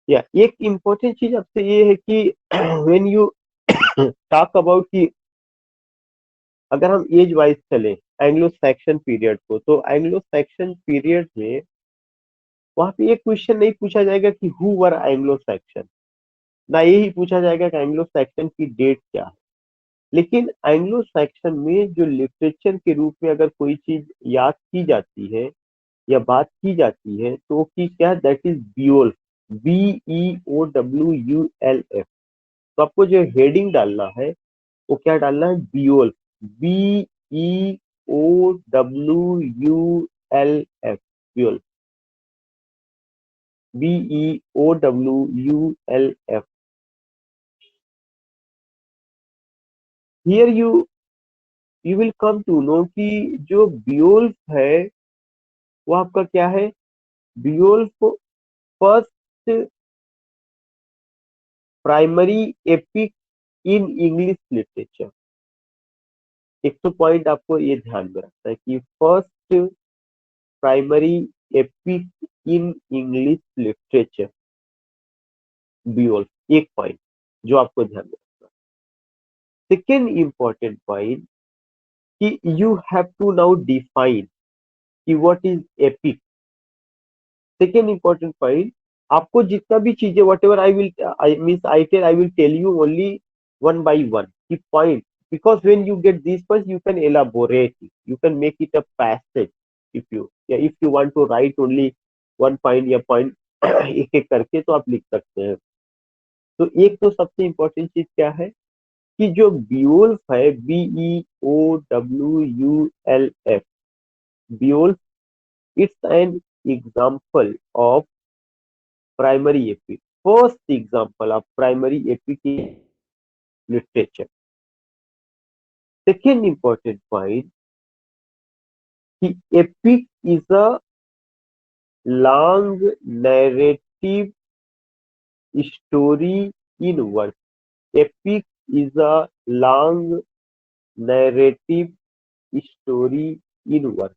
या एक इम्पोर्टेंट चीज आपसे ये है कि व्हेन यू टॉक अबाउट कि अगर हम एज वाइज चले एंग्लो सैक्सन पीरियड को, तो एंग्लो सैक्सन पीरियड में वहां पे ये क्वेश्चन नहीं पूछा जाएगा कि हु वर एंग्लो सैक्सन, ना यही पूछा जाएगा कि एंग्लो सैक्सन की डेट क्या है। लेकिन एंग्लो सैक्सन में जो लिटरेचर के रूप में अगर कोई चीज याद की जाती है या बात की जाती है तो कि क्या, दैट इज बियोल्फ, BEOWULF। तो आपको जो हेडिंग डालना है वो क्या डालना है, Beowulf, BEOWULF, Beowulf, BEOWULF। Here you will come to know कि जो बियोल्फ है वो आपका क्या है, Beowulf first primary epic in English literature. एक तो पॉइंट आपको ये ध्यान में रखना है कि first primary epic in English literature, Beowulf, एक पॉइंट जो आपको ध्यान में रखना है। सेकेंड इंपॉर्टेंट पॉइंट कि you have to now define कि what is epic. Second important point, आपको जितना भी चीजें whatever I will tell you only one by one key point, because when you get these points you can elaborate it, you can make it a passage, if you want to write only one point या point एक एक करके तो आप लिख सकते हैं। तो एक तो सबसे इम्पोर्टेंट चीज क्या है कि जो बियोल्फ है, BEOWULF, Beowulf, it's an example of primary epic, first example of primary epic in literature. Second important point कि epic is a long narrative story in work, epic is a long narrative story in work.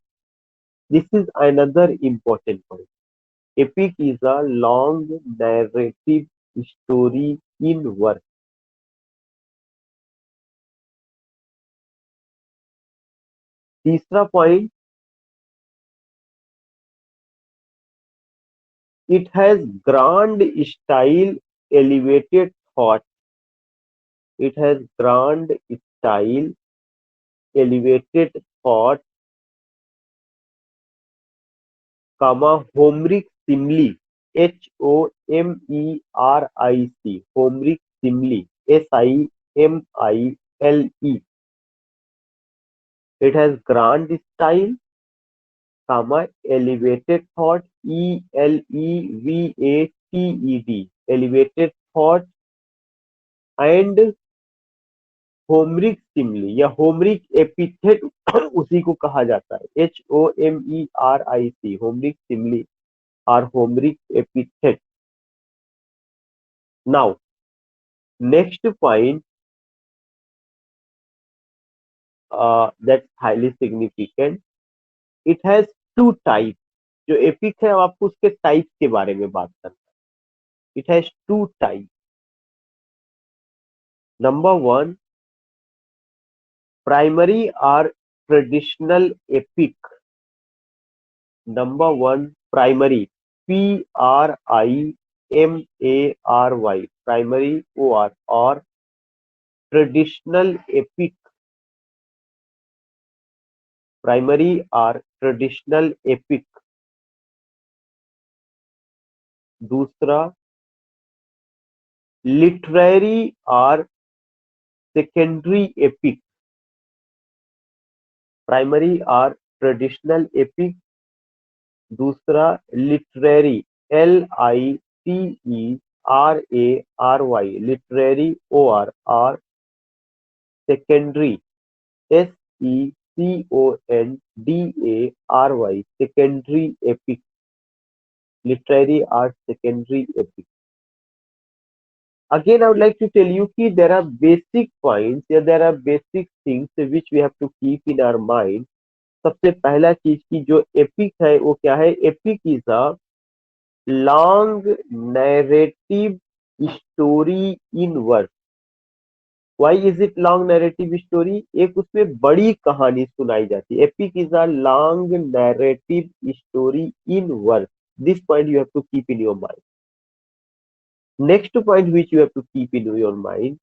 This is another important point. Epic is a long narrative story in work. तीसरा point, it has grand style, elevated thought. It has grand style, elevated thought, comma, Homeric simile, HOMERIC, Homeric simile, SIMILE. It has grand style, comma, elevated thought, ELEVATED, elevated thought, and Homeric simile या Homeric epithet उसी को कहा जाता है, HOMERIC, Homeric simile और Homeric epithet. Now next point that's highly significant, it has two type. जो epic है अब आपको उसके टाइप के बारे में बात करना है। It has two type. Number one, primary और traditional epic. Number one, primary, PRIMARY, primary OR, और ट्रेडिशनल एपिक, प्राइमरी और ट्रेडिशनल एपिक। दूसरा, लिटरेरी और सेकेंडरी एपिक, प्राइमरी और ट्रेडिशनल एपिक। दूसरा, लिटरेरी, LITERARY, लिटरेरी OR, और secondary, SECONDARY, secondary epic, literary और secondary epic. Again, I would like to tell you कि there are basic points या there are basic things which we have to keep in our mind. सबसे पहला चीज की जो epic है वो क्या है, epic is a long narrative story in verse. Why is it long narrative story? एक उसमें बड़ी कहानी सुनाई जाती है। Epic is a long narrative story in verse. This point you have to keep in your mind. Next point which you have to keep in your mind,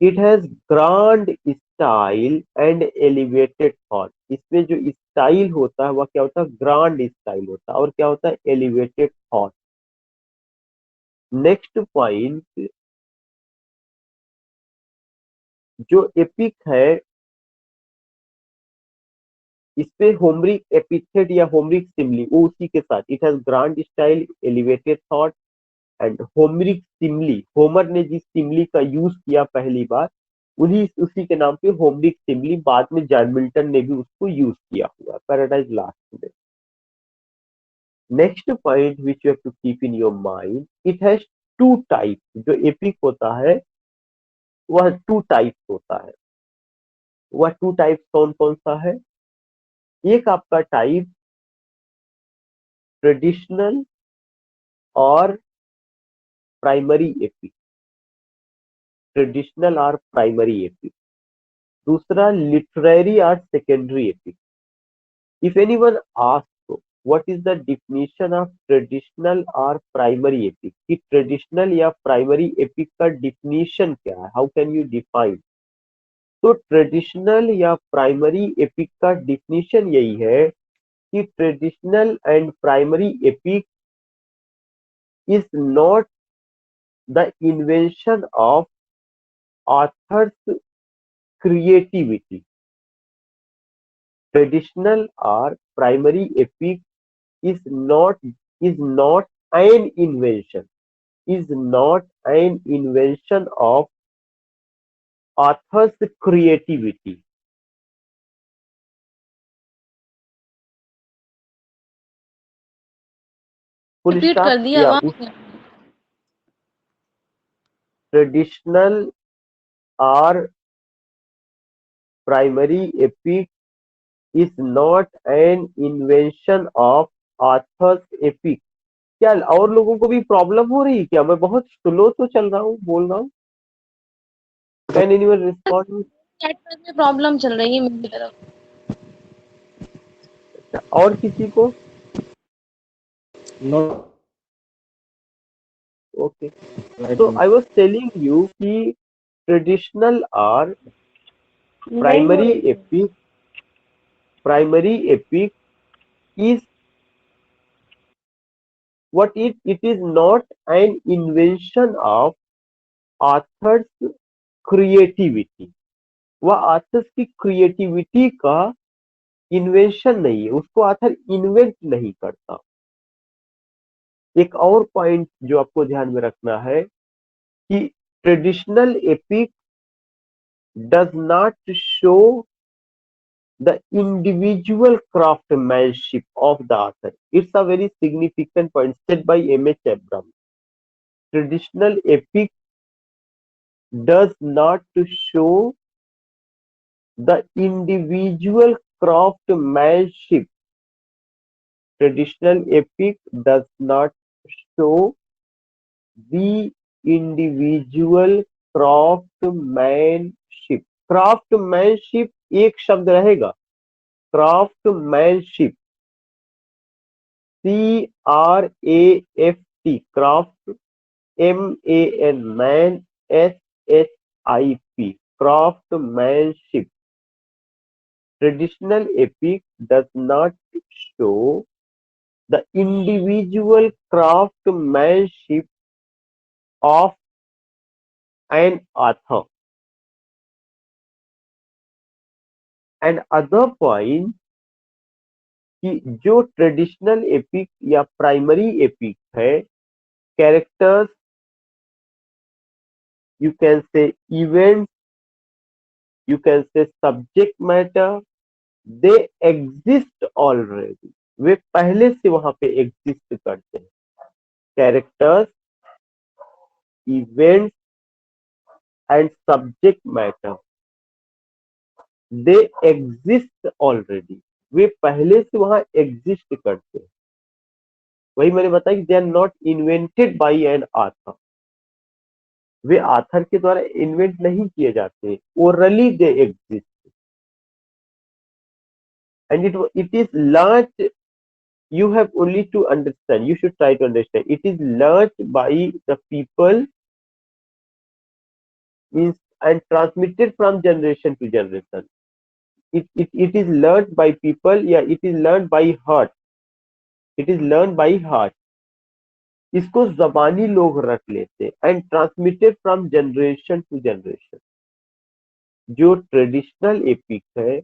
it has grand style and elevated thought. इसमें जो style होता है वह क्या होता है? Grand style होता है. और क्या होता है? Elevated thought. नेक्स्ट पॉइंट, जो एपिक है इसपे होमरिक एपिथेट या होमरिक सिमली वो उसी के साथ, it has grand style, elevated thought and Homeric simile. Homer ने जिस सिमली का यूज किया पहली बार, उसी के नाम पे होमरिक सिमली. बाद में जॉन मिल्टन ने भी उसको यूज किया हुआ. पैराडाइज लास्ट में. Next point which you have to keep in your mind, it has two type. जो एपिक होता है वह टू टाइप होता है. वह टू टाइप कौन कौन सा है? एक आपका टाइप ट्रेडिशनल और प्राइमरी एपिक. ट्रेडिशनल और प्राइमरी एपिक. दूसरा लिटरेरी और secondary epic. If anyone ask what is the definition of traditional और प्राइमरी एपिक, कि ट्रेडिशनल या प्राइमरी एपिक का डिफिनेशन क्या है, हाउ कैन यू डिफाइन? तो ट्रेडिशनल या प्राइमरी एपिक का डिफिनेशन यही है कि traditional and primary epic is not the invention of authors creativity. Traditional or primary epic is not an invention, is not an invention of author's creativity. Full repeat stop. कर दिया या आवाज उस traditional और primary epic is not an invention of author's epic. क्या और लोगों को भी प्रॉब्लम हो रही है क्या? मैं बहुत स्लो तो चल रहा हूँ, बोल रहा हूँ. Can anyone respond? नेटवर्क में प्रॉब्लम चल रही है मेरी तरफ. और किसी को? No. Okay. So I was telling you कि traditional or primary epic is what it is not an invention of author's creativity. वह authors की creativity का इन्वेंशन नहीं है, उसको author इन्वेंट नहीं करता. एक और पॉइंट जो आपको ध्यान में रखना है कि traditional epic does not show the individual craftsmanship of the author. It's a very significant point said by M.H. Abrams. Traditional epic does not show the individual craftsmanship. Traditional epic does not show the individual craftsmanship. Craftsmanship एक शब्द रहेगा, craftsmanship, CRAFT, craft, MAN, SHIP, craftsmanship. Traditional epic does not show the individual craftsmanship of an author. And other point कि जो traditional epic या primary epic है, characters, you can say events, you can say subject matter, they exist already. वे पहले से वहां पे exist करते हैं. Characters, events and subject matter, they exist already. वे पहले से वहां एग्जिस्ट करते हैं. वही मैंने बताया कि they are not invented by an author, वे आथर के द्वारा इन्वेंट नहीं किए जाते, orally they exist and it is learn, you have only to understand, you should try to understand, it is learned by the people, means, and transmitted from generation to generation. It is learned by people, yeah, it is learned by heart, it is learned by heart. इसको जबानी लोग रख लेते and transmitted from generation to generation. जो traditional epic है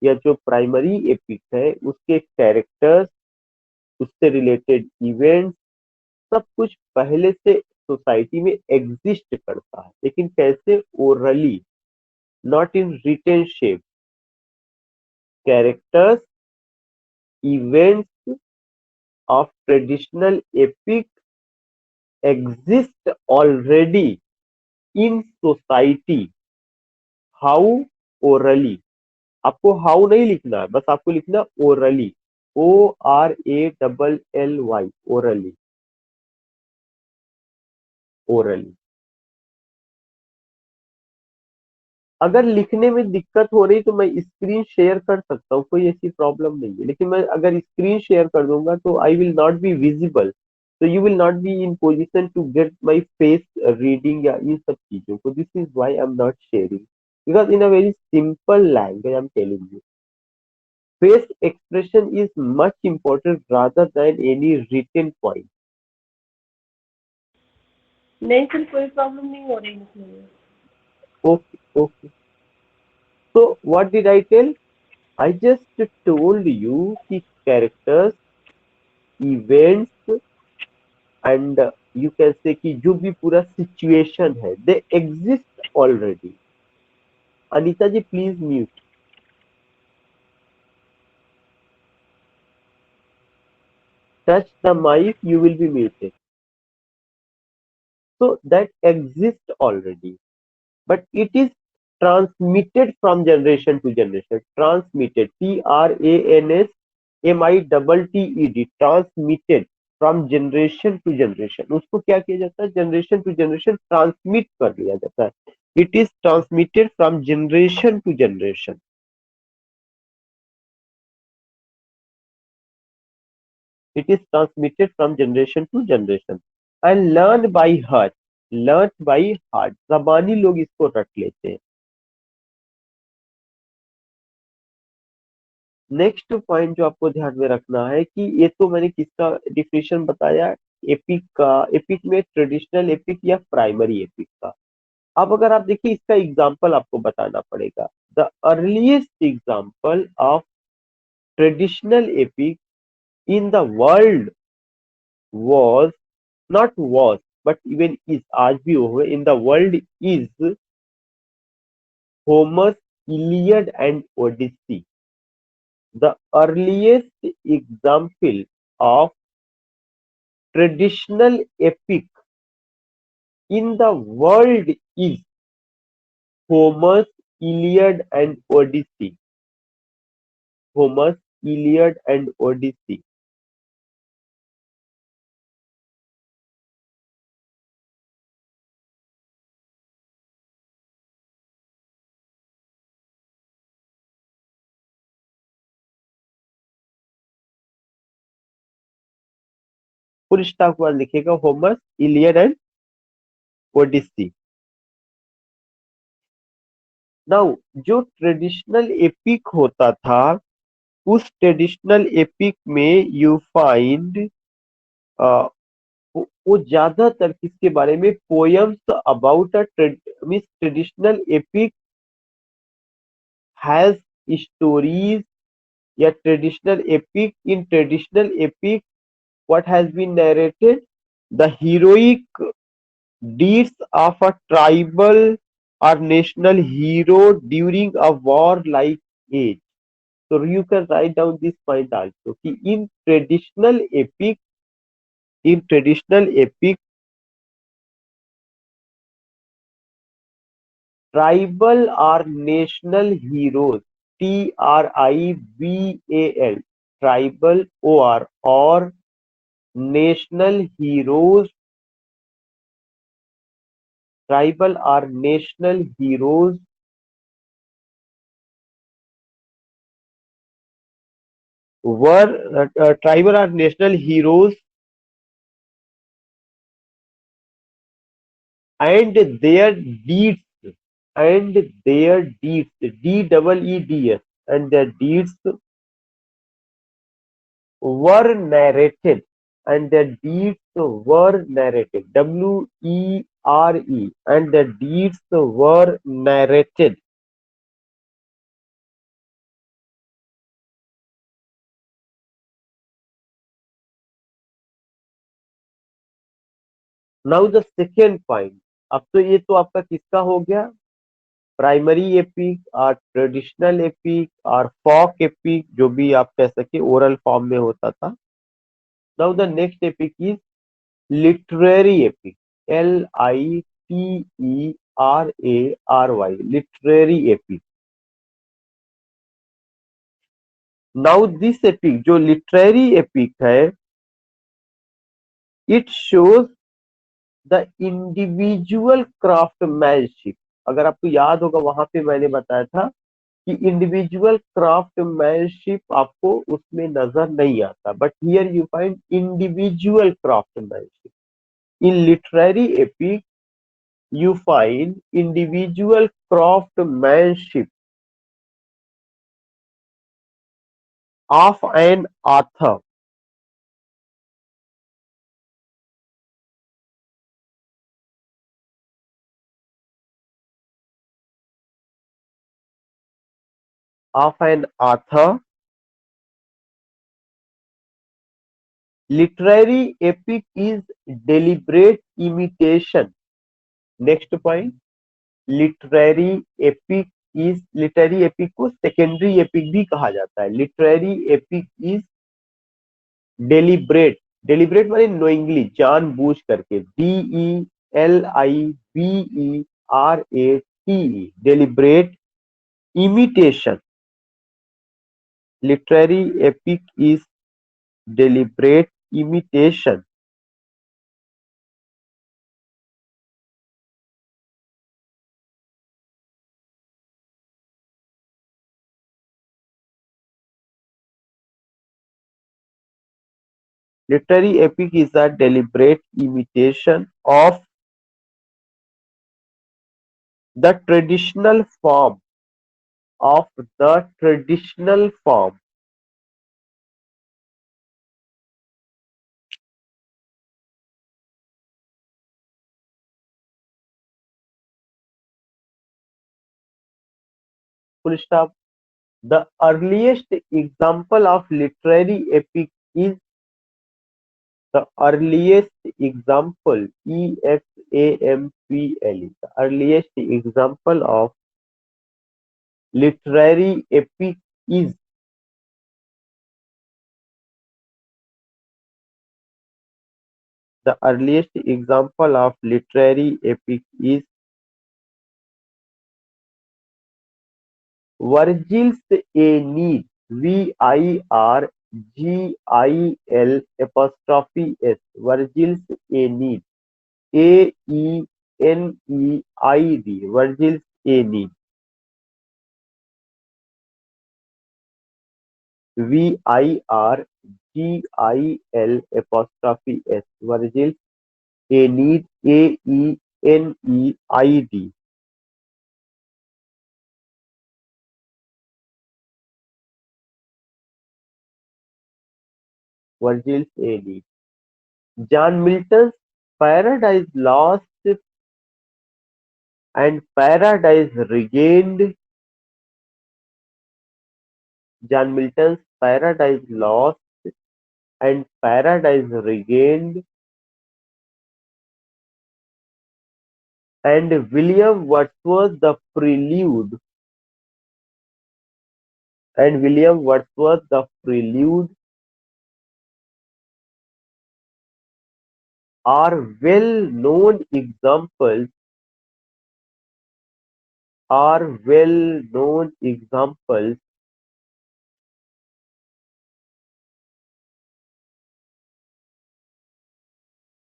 या जो primary epic है उसके कैरेक्टर्स, उससे रिलेटेड इवेंट्स, सब कुछ पहले से सोसाइटी में एग्जिस्ट करता है, लेकिन कैसे? Orally, not in written shape. Characters, events of traditional epic exist already in society. How? Orally. आपको हाउ नहीं लिखना है, बस आपको लिखना ओरली, ORALLY, ओरली, ओरली। अगर लिखने में दिक्कत हो रही तो मैं स्क्रीन शेयर कर सकता हूँ, कोई ऐसी प्रॉब्लम नहीं है, लेकिन मैं अगर स्क्रीन शेयर कर दूंगा तो I will not be visible, तो you will not be in position to get my face reading या इन सब चीजों को। This is why I am not sharing, because in a very simple language I am telling you, face expression is much important rather than any written point. नहीं sir, कोई problem नहीं हो रही लिखने में। Okay okay, so what did I tell? I just told you कि characters, events and you can say कि जो भी पूरा situation है they exist already. Anita ji please mute. Touch the mic, you will be muted. So that exists already, but it is transmitted from generation to generation. Transmitted, TRANSMITTED, transmitted from generation to generation. उसको क्या किया जाता है? Generation to generation transmit कर लिया जाता है। It is transmitted from generation to generation. It is transmitted from generation to generation and learn by heart. Learn by heart, जबानी लोग इसको रट लेते हैं। नेक्स्ट पॉइंट जो आपको ध्यान में रखना है कि ये तो मैंने किसका डिफिनेशन बताया, एपिक का। एपिक में ट्रेडिशनल एपिक या प्राइमरी एपिक का। अब अगर आप देखिए इसका एग्जाम्पल आपको बताना पड़ेगा। The earliest example of traditional epic in the world was, not was but even is, आज भी हो in the world is Homer's Iliad and Odyssey. The earliest example of traditional epic in the world is Homer's Iliad and Odyssey. Homer's Iliad and Odyssey. Full stop वाला लिखेगा Homer's Iliad and Odyssey. Now जो traditional epic होता था, उस traditional epic में you find वो ज्यादातर किसके बारे में? Poems about a means traditional epic has stories या traditional epic, in traditional epic what has been narrated? The heroic deeds of a tribal or national hero during a war-like age. So you can write down this point also. In traditional epic, tribal or national heroes, TRIBAL, tribal or national heroes. Tribal are national heroes tribal are national heroes and their deeds and their deeds DEEDS and their deeds were narrated and their deeds were narrated WERE and their deeds were narrated. Now the second point. अब तो ये तो आपका किसका हो गया, primary epic और traditional epic और फॉक एपिक, जो भी आप कह सके ओरल फॉर्म में होता था. Now the next epic is literary epic. LITERARY literary epic. Now this epic जो लिटरेरी एपिक है, it shows the individual craftsmanship. अगर आपको याद होगा वहां पे मैंने बताया था कि इंडिविजुअल क्राफ्टमैनशिप आपको उसमें नजर नहीं आता, but here you find individual craftsmanship. In literary epic you find individual craftsmanship of an author. Of an author. Literary epic is deliberate imitation. Next point. Literary epic को सेकेंडरी एपिक भी कहा जाता है. लिटरेरी एपिक इज डेलिब्रेट माने knowingly, जानबूझ करके. DELIBERATE deliberate. Imitation. Literary epic is deliberate imitation. Literary epic is a deliberate imitation of the traditional form. Of the traditional form. Full stop. The earliest example of literary epic is the earliest example EXAMPLE. The earliest example of literary epic is the earliest example of literary epic is Virgil's Aeneid. VIRGIL''S. Virgil's Aeneid. AENEID. Virgil's Aeneid. VIRGIL''S. Virgil's Aeneid. AENEID. Virgil's Aeneid. John Milton's Paradise Lost and Paradise Regained. John Milton's Paradise Lost and Paradise Regained, and William Wordsworth The Prelude. And William Wordsworth The Prelude are well-known examples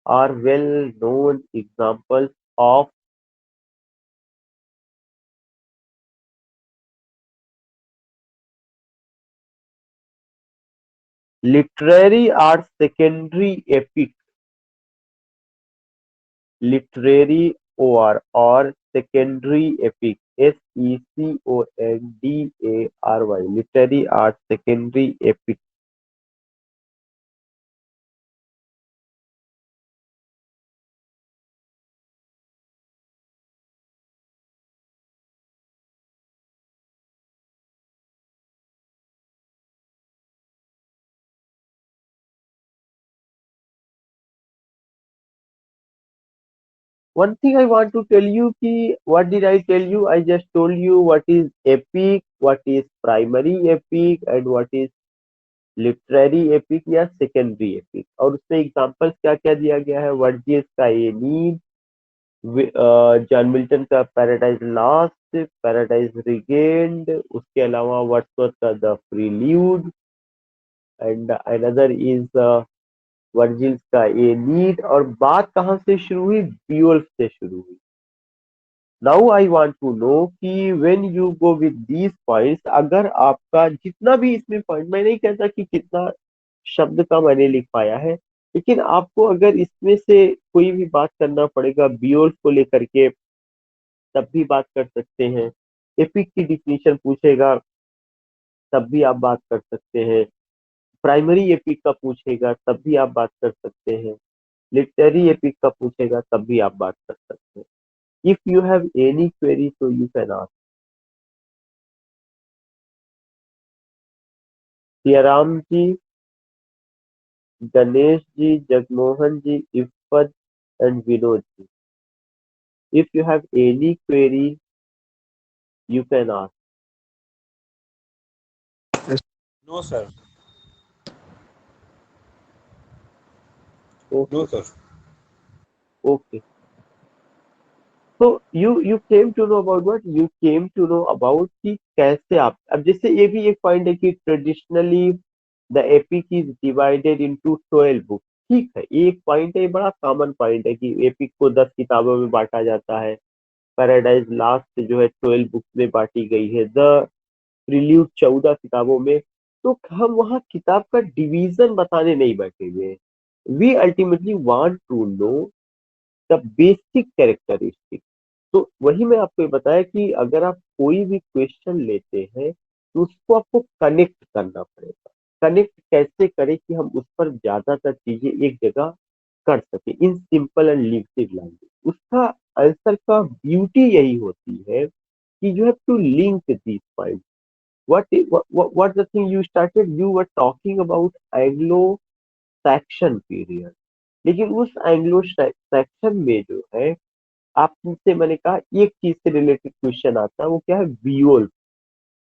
are well known examples of literary or secondary epic. Literary or secondary epic. Secondary. Literary or secondary epic. One thing I want to tell you ki what did I tell you? I just told you what is epic, what is primary epic and what is literary epic या secondary epic और उसमें examples क्या क्या दिया गया है वर्जियस का एनीड John Milton का पैराडाइज लॉस्ट पैराडाइज रिगेन्ड उसके अलावा वर्ड्सवर्थ का the prelude and another is वर्जिल्स का एनीड और बात कहाँ से शुरू हुई बियोल्फ से शुरू हुई now I want to know कि when you go with these points अगर आपका जितना भी इसमें पॉइंट मैं नहीं कहता कि कितना शब्द का मैंने लिख पाया है लेकिन आपको अगर इसमें से कोई भी बात करना पड़ेगा बियोल्फ को लेकर के तब भी बात कर सकते हैं एपिक की डिफिनीशन पूछेगा तब भी आप बात कर सकते हैं प्राइमरी एपिक का पूछेगा तब भी आप बात कर सकते हैं लिटरेरी एपिक का पूछेगा तब भी आप बात कर सकते हैं if you have any query तो you can ask Siyaram ji Ganesh ji Jagmohan ji Iffat and Vinod ji if you have any query you can ask No, sir. okay No, sir. okay so you came to know about what you came to know about कि कैसे आप अब जैसे ये भी एक point है कि traditionally the epic is divided into 12 book ठीक है ये एक पॉइंट है ये बड़ा कॉमन पॉइंट है कि एपिक को 10 किताबों में बांटा जाता है पैराडाइज लास्ट जो है 12 बुक्स में बांटी गई है द प्रिल्यूड 14 किताबों में तो हम वहाँ किताब का डिवीजन बताने नहीं बैठे हुए हैं we ultimately want to know the basic characteristic तो वही मैं आपको ये बताया कि अगर आप कोई भी क्वेश्चन लेते हैं तो उसको आपको कनेक्ट करना पड़ेगा कनेक्ट कैसे करें कि हम उस पर ज्यादातर चीजें एक जगह कर सके in simple and limited language उसका आंसर का ब्यूटी यही होती है कि you have to link this point what the thing you started you were talking about Anglo Saxon period लेकिन उस एंग्लो सैक्शन में जो है आपसे मैंने कहा एक चीज से रिलेटेड क्वेश्चन आता है वो क्या है बियोल्फ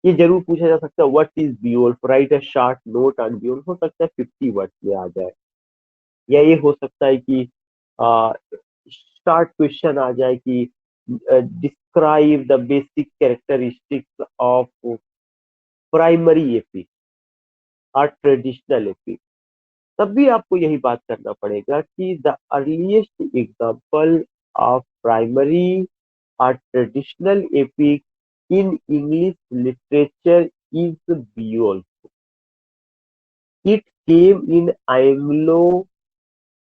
ये जरूर पूछा जा सकता है what is Beowulf right a short note on Beowulf हो सकता है 50 वर्ड्स में आ जाए या ये हो सकता है कि शॉर्ट क्वेश्चन आ जाए कि describe the basic characteristics of primary epic और ट्रेडिशनल एपिक तब भी आपको यही बात करना पड़ेगा कि the earliest example of primary और traditional epic in English literature is Beowulf it came in Anglo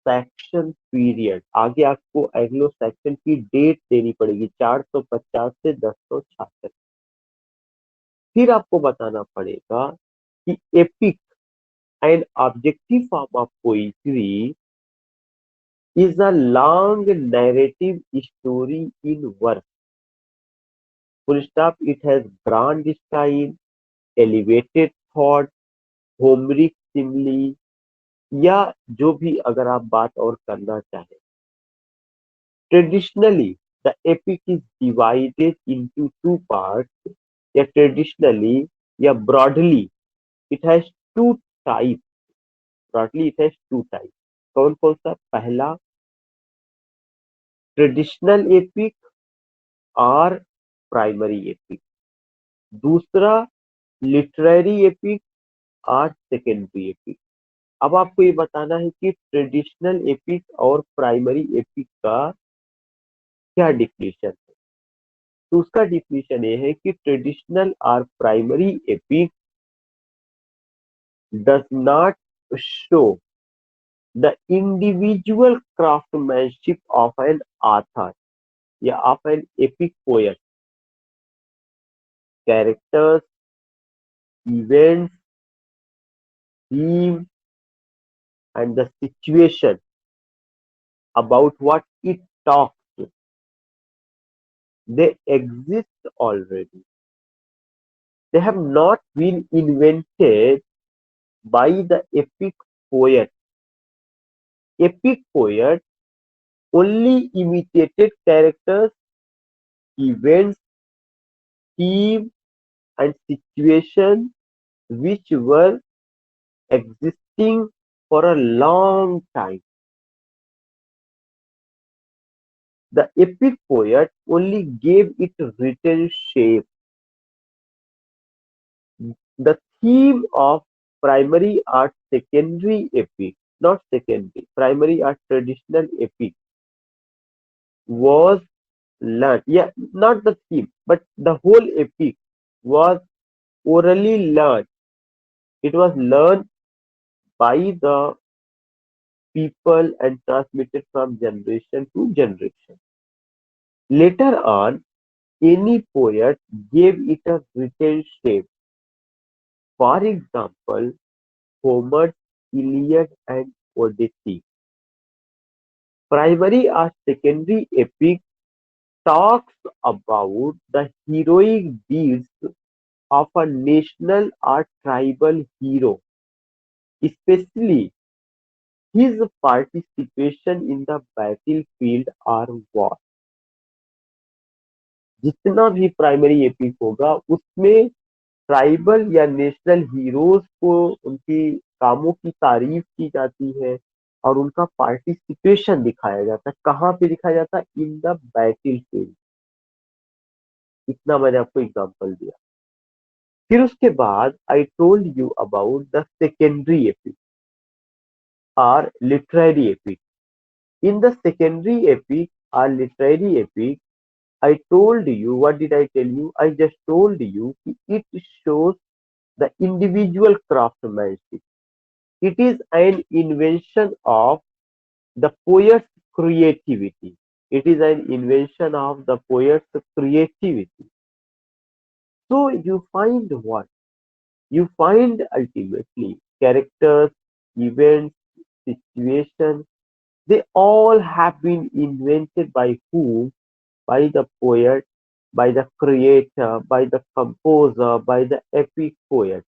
Saxon period आगे आपको एंग्लो सैक्सन की डेट देनी पड़ेगी 450 से 1066 फिर आपको बताना पड़ेगा कि epic and objective form of poetry is a long narrative story in verse. Full stop. It has grand style, elevated thought, Homeric simile या जो भी अगर आप बात और करना चाहें traditionally the epic is divided into two parts या ट्रेडिशनली या broadly it has two type broadly it has two type कौन कौन सा पहला ट्रेडिशनल एपिक और प्राइमरी एपिक दूसरा लिटरेरी एपिक और सेकेंडरी एपिक अब आपको ये बताना है कि ट्रेडिशनल एपिक और प्राइमरी एपिक का क्या डिफिनेशन है। तो उसका डिफिनेशन ये है कि ट्रेडिशनल और primary epic does not show the individual craftsmanship of an author या of an epic poet, characters, events, theme and the situation about what it talks. They exist already. They have not been invented by the epic poet. Epic poet only imitated characters, events, themes, and situations which were existing for a long time. The epic poet only gave it written shape. The theme of primary art secondary epic, not secondary, primary art traditional epic was learned. Yeah, not the theme, but the whole epic was orally learned. It was learned by the people and transmitted from generation to generation. Later on, any poet gave it a written shape. For example, Homer's Iliad and Odyssey. Primary or secondary epic talks about the heroic deeds of a national or tribal hero, especially his participation in the battlefield or war. जितना भी primary epic होगा उसमें tribal या national heroes को उनकी कामों की तारीफ की जाती है और उनका पार्टिसिपेशन दिखाया जाता है। कहाँ पे दिखाया जाता है? In the battlefield. इतना मैंने आपको एग्जांपल दिया। फिर उसके बाद I told you about the secondary epic और literary epic. In the secondary epic और literary epic I told you, what did I tell you? I just told you it shows the individual craftsmanship. It is an invention of the poet's creativity. It is an invention of the poet's creativity. So you find what? You find ultimately characters, events, situations, they all have been invented by whom? By the poet, by the creator, by the composer, by the epic poet.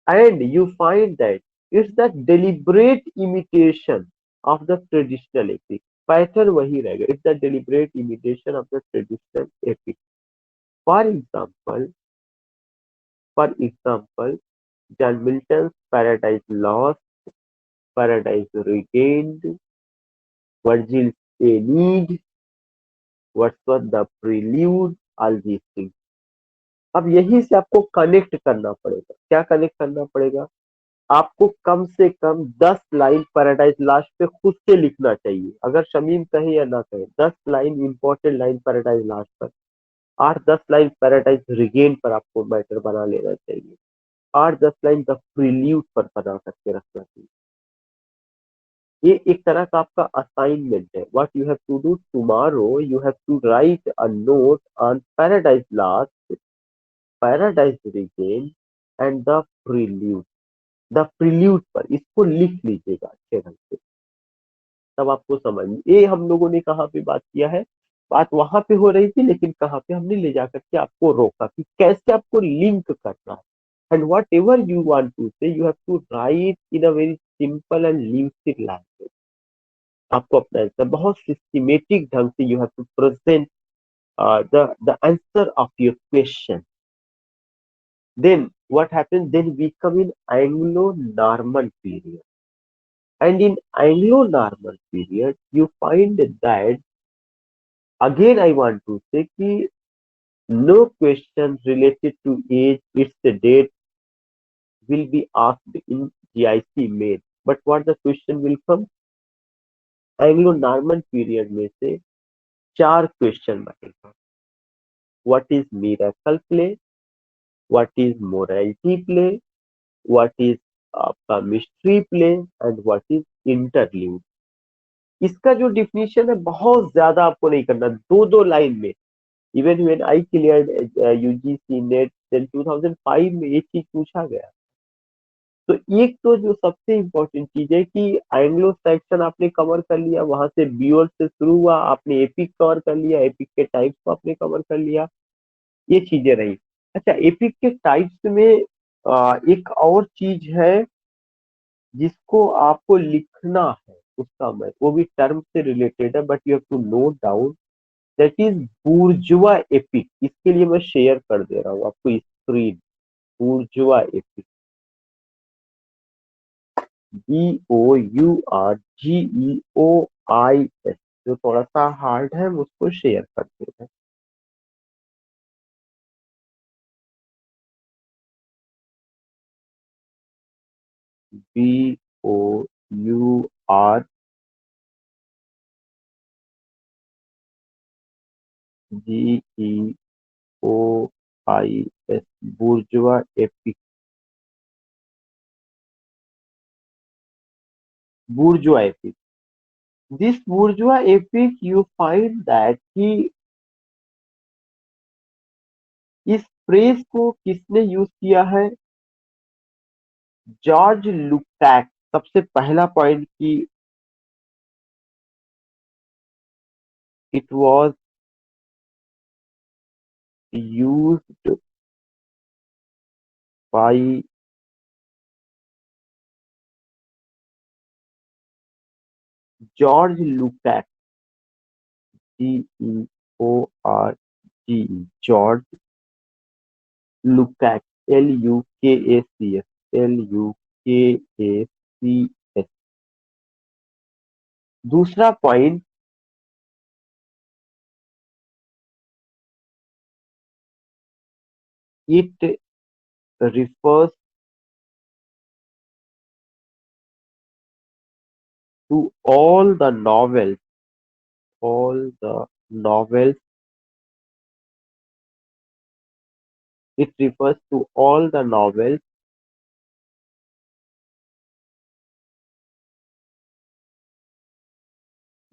And you find that it's the deliberate imitation of the traditional epic. Pattern वही रहेगा. It's the deliberate imitation of the traditional epic. For example, John Milton's Paradise Lost, Paradise Regained, Virgil's Aeneid, Wordsworth the Prelude, all these things. अब यही से आपको connect करना पड़ेगा। क्या connect करना पड़ेगा? आपको कम से कम 10 लाइन पैराडाइज लास्ट पे खुद से लिखना चाहिए। अगर शमीम कहे या ना कहे, 10 line important line paradise last पर, 8-10 लाइन पैराडाइज रिगेन पर आपको मैटर बना लेना चाहिए, 8-10 लाइन द प्रील्यूड पर बना करके रखना चाहिए। ये एक तरह का आपका असाइनमेंट है। What you have to do tomorrow, you have to write a note on Paradise Lost, Paradise Regain and the prelude. The prelude पर इसको लिख लीजिएगा अच्छे ढंग से, तब आपको समझ में। ये हम लोगों ने कहाँ पे बात किया है? बात वहां पे हो रही थी, लेकिन कहाँ पे हमने ले जाकर के आपको रोका कि कैसे आपको लिंक करना है। And whatever you want to say, you have to write in a very simple and lucid language. आपको अपना आंसर बहुत सिस्टमेटिक ढंग से you have to present the answer of your question. Then what happens? Then we come in Anglo-Norman period. And in Anglo-Norman period, you find that again I want to say कि no question related to age, its date will be asked in GIC main. But what the question will come? Anglo Norman period में से 4 question बनेगा. What is miracle play, what is morality play, what is आपका mystery play and what is interlude. इसका जो definition है बहुत ज्यादा आपको नहीं करना, दो दो लाइन में. Even when I cleared UGC NET then 2005 में ये चीज पूछा गया. तो एक तो जो सबसे इम्पोर्टेंट चीज है कि एंग्लो सेक्शन आपने कवर कर लिया, वहां से बियोर से शुरू हुआ, आपने एपिक कवर कर लिया, एपिक के टाइप्स को आपने कवर कर लिया, ये चीजें रही. अच्छा, एपिक के टाइप्स में एक और चीज है जिसको आपको लिखना है, उसका मैं वो भी टर्म से रिलेटेड है, but you have to note down that is bourgeois epic. इसके लिए मैं शेयर कर दे रहा हूँ आपको स्क्रीन. बूर्जुआ एपिक, BOURGEOIS, जो थोड़ा सा हार्ड है, हम उसको शेयर करते हैं. BOURGEOIS, bourgeois epic. bourgeois epic. This bourgeois epic, you find that कि इस फ्रेज को किसने यूज किया है? George Lukacs. सबसे पहला पॉइंट की it was used by George Lukacs, GEORGE, George Lukacs, LUKACS, LUKACS. दूसरा point, it refers to all the novels, it refers to all the novels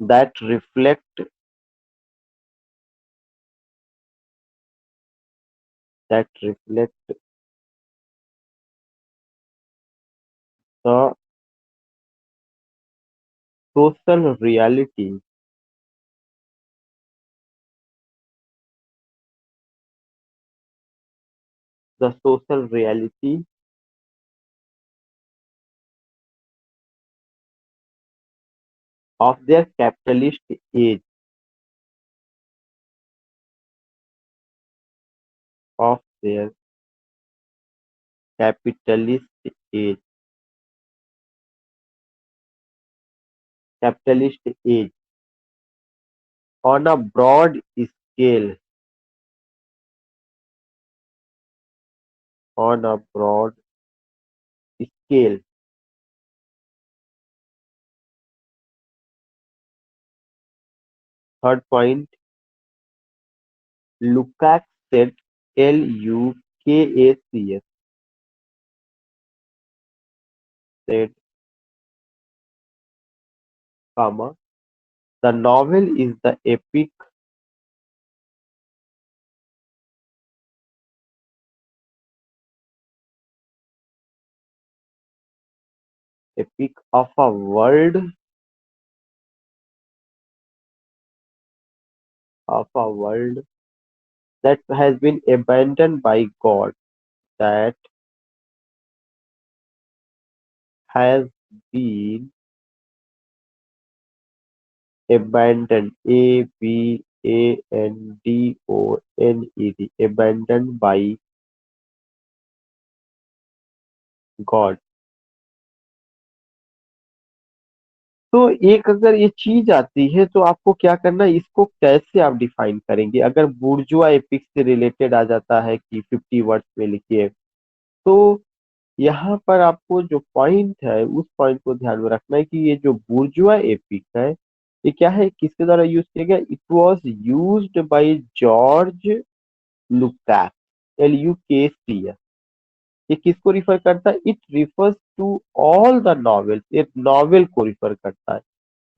that reflect the social reality of their capitalist age, of their capitalist age, capitalist age, on a broad scale, on a broad scale. Third point, Lukács said, LUKACS, said, comma, the novel is the epic of a world that has been abandoned by God, that has been abandoned, ABANDONED, abandoned by God. तो एक अगर ये चीज आती है तो आपको क्या करना है, इसको कैसे आप डिफाइन करेंगे? अगर बुर्जुआ एपिक से रिलेटेड आ जाता है कि 50 वर्ड्स में लिखिए, तो यहाँ पर आपको जो पॉइंट है उस पॉइंट को ध्यान में रखना है कि ये जो बुर्जुआ एपिक है ये क्या है, किसके द्वारा यूज किया गया? It was used by George Lukacs, LUKAC। ये किसको रिफर करता है? It refers to all the novels, एक नॉवेल को रिफर करता है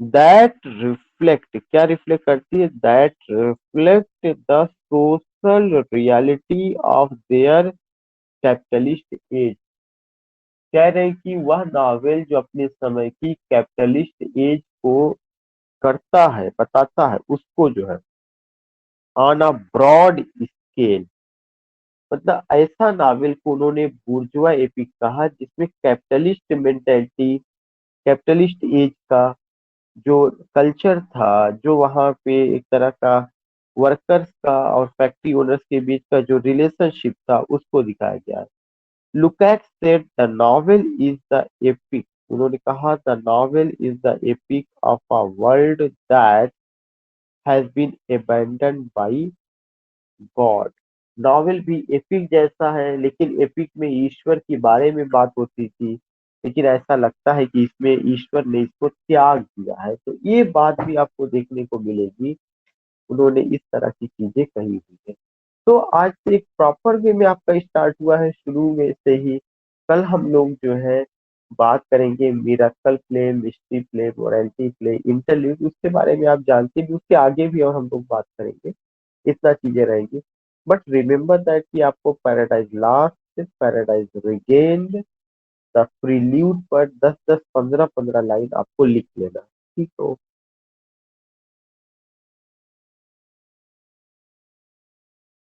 दैट रिफ्लेक्ट, क्या रिफ्लेक्ट करती है? That reflect the social reality of their capitalist age. कह रहे हैं कि वह नॉवेल जो अपने समय की कैपिटलिस्ट एज को करता है, बताता है, उसको जो है ऑन अ ब्रॉड स्केल, मतलब ऐसा नावल को उन्होंने बुर्जुआ एपिक कहा जिसमें कैपिटलिस्ट मेंटेलिटी, कैपिटलिस्ट एज का जो कल्चर था, जो वहां पे एक तरह का वर्कर्स का और फैक्ट्री ओनर्स के बीच का जो रिलेशनशिप था उसको दिखाया गया है। Lukacs said the novel is the epic, उन्होंने कहा the novel is the epic of a world that has been abandoned by God. Novel भी एपिक जैसा है, लेकिन एपिक में ईश्वर के बारे में बात होती थी, लेकिन ऐसा लगता है कि इसमें ईश्वर ने इसको त्याग दिया है। तो ये बात भी आपको देखने को मिलेगी, उन्होंने इस तरह की चीजें कही हुई है। तो आज से एक प्रॉपर वे में आपका स्टार्ट हुआ है, शुरू में से ही। कल हम लोग जो है बात करेंगे miracle play, mystery play, morality play, interlude, उसके बारे में आप जानते भी, उसके आगे भी और हम लोग बात करेंगे, इतना चीजें रहेंगी। बट रिमेम्बर दैट कि आपको paradise Lost, paradise regained, the prelude पर 10-10, 15-15 लाइन आपको लिख लेना, ठीक हो।